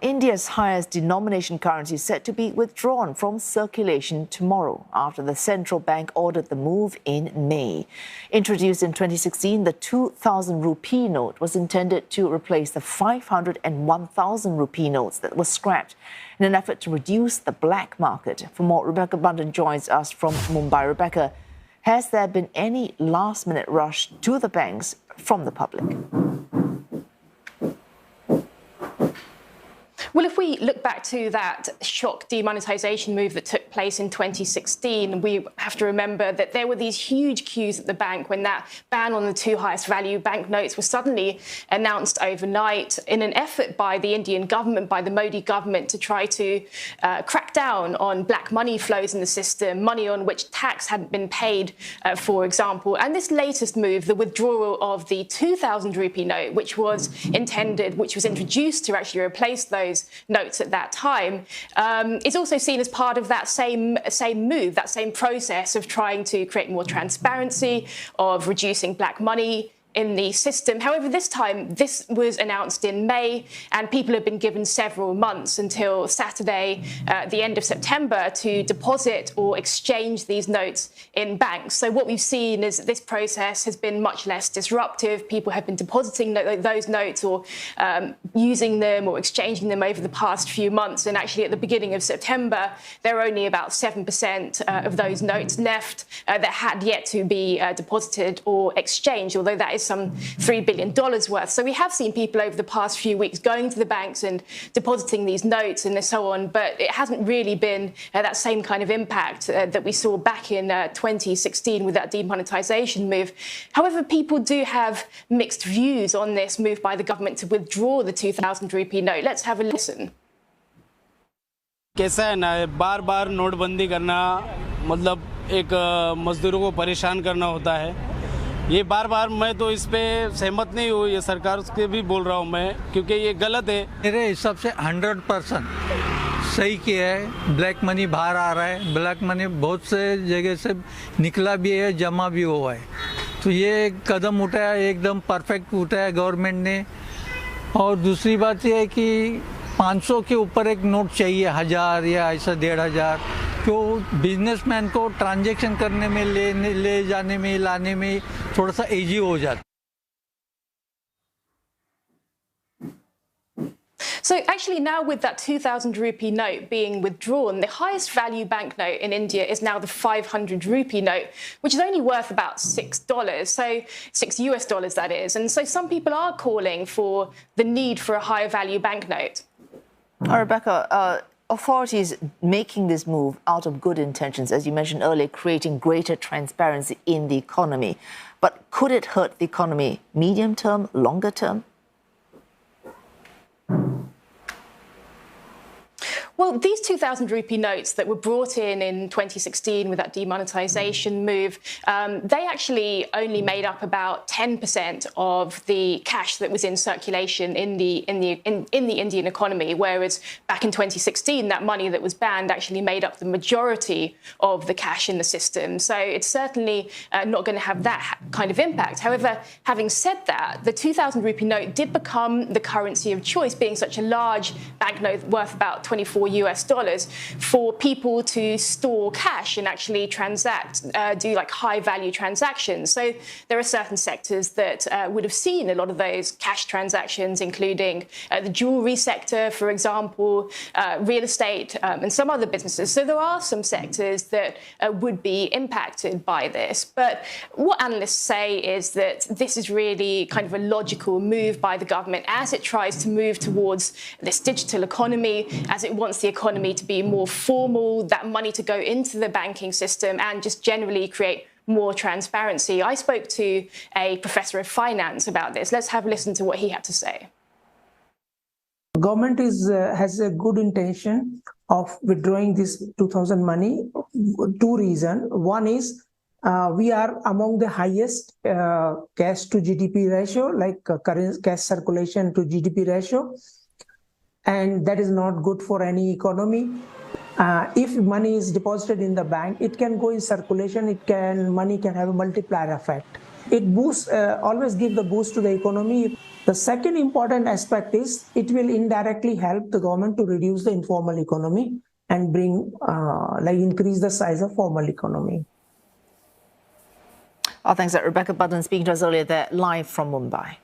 India's highest denomination currency is set to be withdrawn from circulation tomorrow after the central bank ordered the move in May. Introduced in 2016, the 2,000 rupee note was intended to replace the 500 and 1,000 rupee notes that were scrapped in an effort to reduce the black market. For more, Rebecca Bunton joins us from Mumbai. Rebecca, has there been any last-minute rush to the banks from the public? Well, if we look back to that shock demonetisation move that took place in 2016, we have to remember that there were these huge queues at the bank when that ban on the two highest value banknotes was suddenly announced overnight in an effort by the Indian government, by the Modi government, to try to crack down on black money flows in the system, money on which tax hadn't been paid, for example. And this latest move, the withdrawal of the 2,000 rupee note, which was introduced to actually replace those notes at that time, is also seen as part of that same move, that same process of trying to create more transparency, of reducing black money in the system. However, this time, this was announced in May, and people have been given several months until Saturday, the end of September, to deposit or exchange these notes in banks. So what we've seen is that this process has been much less disruptive. People have been depositing those notes or using them or exchanging them over the past few months. And actually, at the beginning of September, there are only about 7% of those notes left that had yet to be deposited or exchanged, although that is some $3 billion worth. So we have seen people over the past few weeks going to the banks and depositing these notes and so on, but it hasn't really been that same kind of impact that we saw back in 2016 with that demonetisation move. However, people do have mixed views on this move by the government to withdraw the 2,000 rupee note. Let's have a listen. कैसा है ना, बार बार नोटबंदी करना मतलब एक मजदूरों को परेशान करना होता है। ये बार बार मैं तो इस पे सहमत नहीं हूँ, ये सरकार के भी बोल रहा हूँ मैं, क्योंकि ये गलत है। मेरे हिसाब से 100% सही किया है। ब्लैक मनी बाहर आ रहा है, ब्लैक मनी बहुत से जगह से निकला भी है, जमा भी हुआ है, तो ये कदम उठाया, एकदम परफेक्ट उठाया गवर्नमेंट ने। और दूसरी बात यह है कि 500 के ऊपर एक नोट चाहिए, 1000 या ऐसा 1500, तो बिजनेसमैन को ट्रांजैक्शन करने में, ले जाने में, लाने में थोड़ा सा इजी हो जाता। So actually now with that 2,000 rupee note being withdrawn, the highest value banknote in India is now the 500 rupee note, which is only worth about $6, so $6 that is. And so some people are calling for the need for a higher value banknote. Rebecca, authorities making this move out of good intentions, as you mentioned earlier, creating greater transparency in the economy. But could it hurt the economy medium term, longer term? Well, these 2,000 rupee notes that were brought in 2016 with that demonetisation move, they actually only made up about 10% of the cash that was in circulation in the Indian economy, whereas back in 2016, that money that was banned actually made up the majority of the cash in the system. So it's certainly not going to have that kind of impact. However, having said that, the 2,000 rupee note did become the currency of choice, being such a large banknote worth about $24 for people to store cash and actually transact, do like high value transactions. So there are certain sectors that would have seen a lot of those cash transactions, including the jewelry sector, for example, real estate, and some other businesses. So there are some sectors that would be impacted by this. But what analysts say is that this is really kind of a logical move by the government as it tries to move towards this digital economy, as it wants the economy to be more formal, that money to go into the banking system, and just generally create more transparency. I spoke to a professor of finance about this. Let's have a listen to what he had to say. Government has a good intention of withdrawing this 2,000 money. Two reasons. One is we are among the highest cash to GDP ratio, like current cash circulation to GDP ratio. And that is not good for any economy. If money is deposited in the bank, it can go in circulation. Money can have a multiplier effect. It boosts, always give the boost to the economy. The second important aspect is it will indirectly help the government to reduce the informal economy and bring, increase the size of formal economy. Our thanks to Rebecca Budden speaking to us earlier there live from Mumbai.